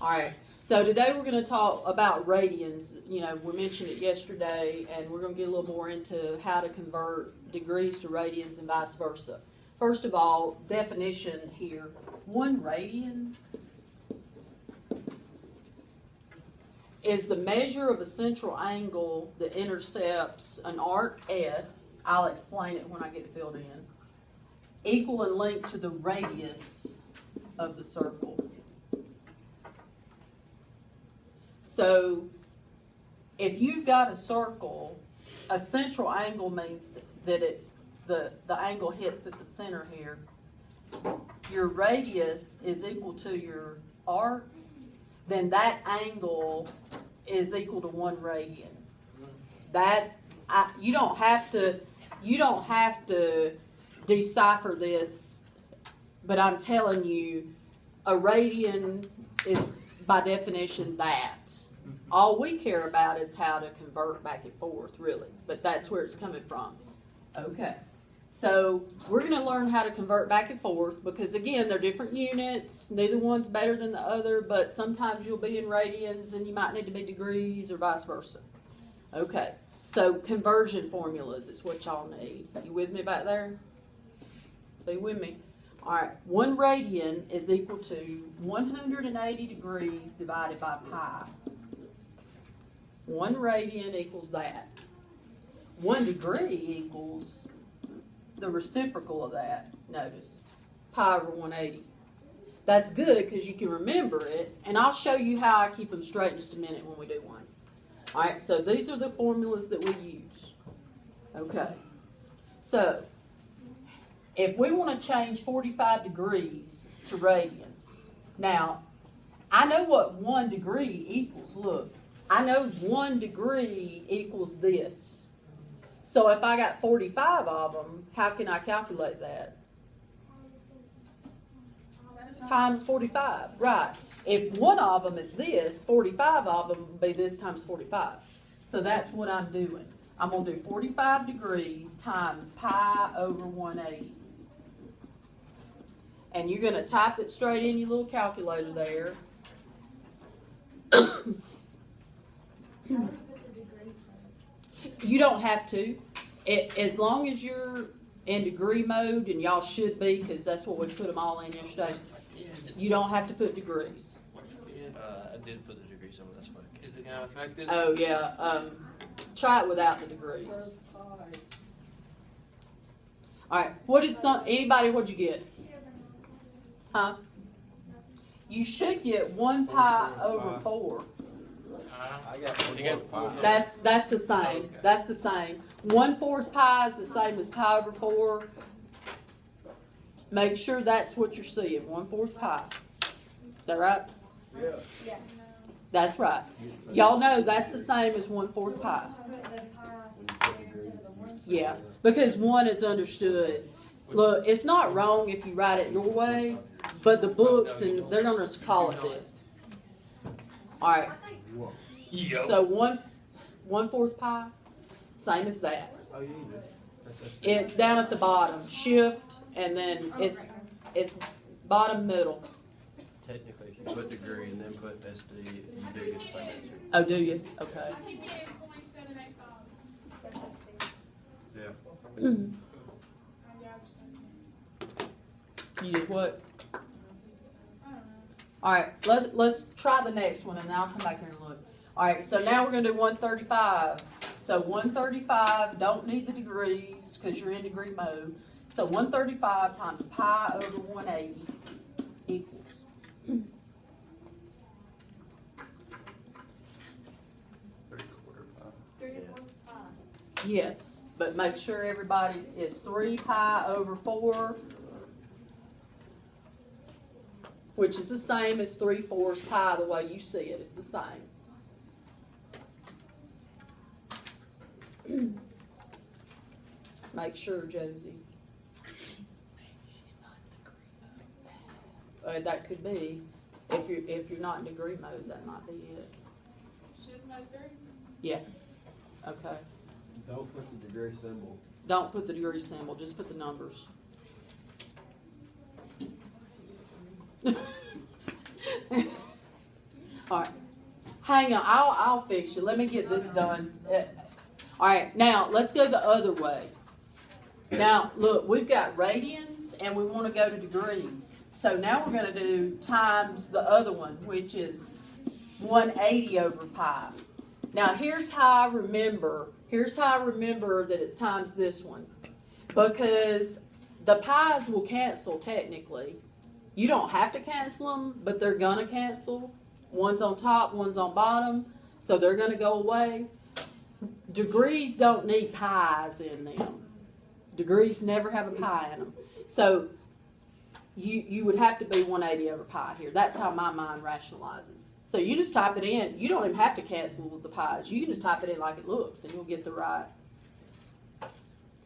Alright, so today we're going to talk about radians. You know, we mentioned it yesterday, and we're going to get a little more into how to convert degrees to radians and vice versa. First of all, definition here. 1 radian is the measure of a central angle that intercepts an arc S. I'll explain it when I get it filled in. Equal and linked to the radius of the circle. So, if you've got a circle, a central angle means that it's the angle hits at the center here. Your radius is equal to your arc, then that angle is equal to 1 radian. You don't have to decipher this, but I'm telling you, a radian is by definition that. All we care about is how to convert back and forth, really, but that's where it's coming from. Okay, so we're going to learn how to convert back and forth because, again, they're different units. Neither one's better than the other, but sometimes you'll be in radians and you might need to be degrees or vice versa. Okay, so conversion formulas is what y'all need. You with me back there? Be with me. All right, 1 radian is equal to 180 degrees divided by pi. 1 radian equals that. 1 degree equals the reciprocal of that, notice, pi over 180. That's good because you can remember it, and I'll show you how I keep them straight in just a minute when we do one. All right, so these are the formulas that we use. Okay, so if we want to change 45 degrees to radians, now, I know what 1 degree equals. Look, I know 1 degree equals this. So if I got 45 of them, how can I calculate that? Times 45, right. If one of them is this, 45 of them would be this times 45. So that's what I'm doing. I'm going to do 45 degrees times pi over 180. And you're going to type it straight in your little calculator there. You don't have to. As long as you're in degree mode, and y'all should be, because that's what we put them all in yesterday, you don't have to put degrees. I did put the degrees on, that's fine. Is it going to affect it? Oh, yeah. Try it without the degrees. All right. Anybody, what'd you get? Huh? You should get 1 pi over 4. I got 1 That's the same. Okay. That's the same. 1/4 pi is the same as pi over 4. Make sure that's what you're seeing. 1/4 pi. Is that right? Yeah. That's right. Y'all know that's the same as 1/4 pi. Yeah, because 1 is understood. Look, it's not wrong if you write it your way, but the books, and they're going to call it this. All right. So 1/4 pi, same as that. It's down at the bottom. Shift, and then it's bottom middle. Technically, if you put degree and then put SD, you do get the same answer. Oh, do you? Okay. Yeah. You did what? All right, let's try the next one, and then I'll come back here and look. All right, so now we're going to do 135. So 135, don't need the degrees because you're in degree mode. So 135 times pi over 180 equals. Yes, but make sure everybody is 3 pi over 4, which is the same as 3/4 pi the way you see it. It's the same. Make sure, Josie. That could be. If you're not in degree mode, that might be it. Yeah. Okay. Don't put the degree symbol. Don't put the degree symbol, just put the numbers. All right. Hang on, I'll fix you. Let me get this done. All right, now let's go the other way. Now, look, we've got radians and we want to go to degrees. So now we're going to do times the other one, which is 180 over pi. Now, here's how I remember that it's times this one. Because the pi's will cancel technically. You don't have to cancel them, but they're going to cancel. One's on top, one's on bottom, so they're going to go away. Degrees don't need pi's in them. Degrees never have a pi in them. So you would have to be 180 over pi here. That's how my mind rationalizes. So you just type it in. You don't even have to cancel with the pi's. You can just type it in like it looks, and you'll get the right.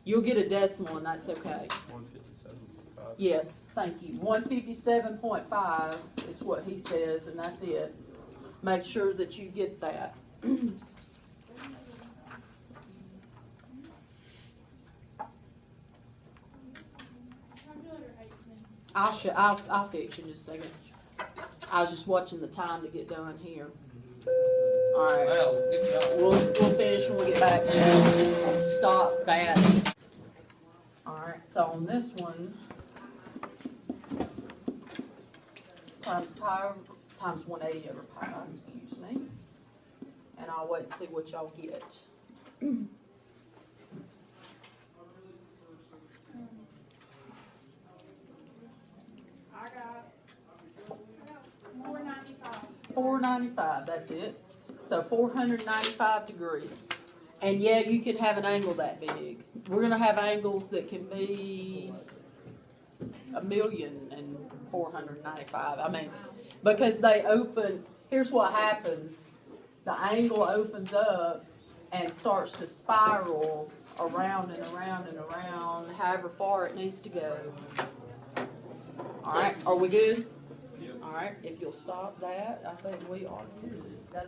You'll get a decimal, and that's okay. 157.5. Yes, thank you. 157.5 is what he says, and that's it. Make sure that you get that. I'll fix you in just a second. I was just watching the time to get done here. All right. Well, good job. We'll finish when we get back. We'll stop that. All right. So on this one, times 180 over pi. Excuse me. And I'll wait to see what y'all get. I got 495. 495, that's it. So 495 degrees. And yeah, you can have an angle that big. We're going to have angles that can be 1,495,000. I mean, because they open, here's what happens. The angle opens up and starts to spiral around and around and around, however far it needs to go. All right, are we good? All right, if you'll stop that, I think we are good.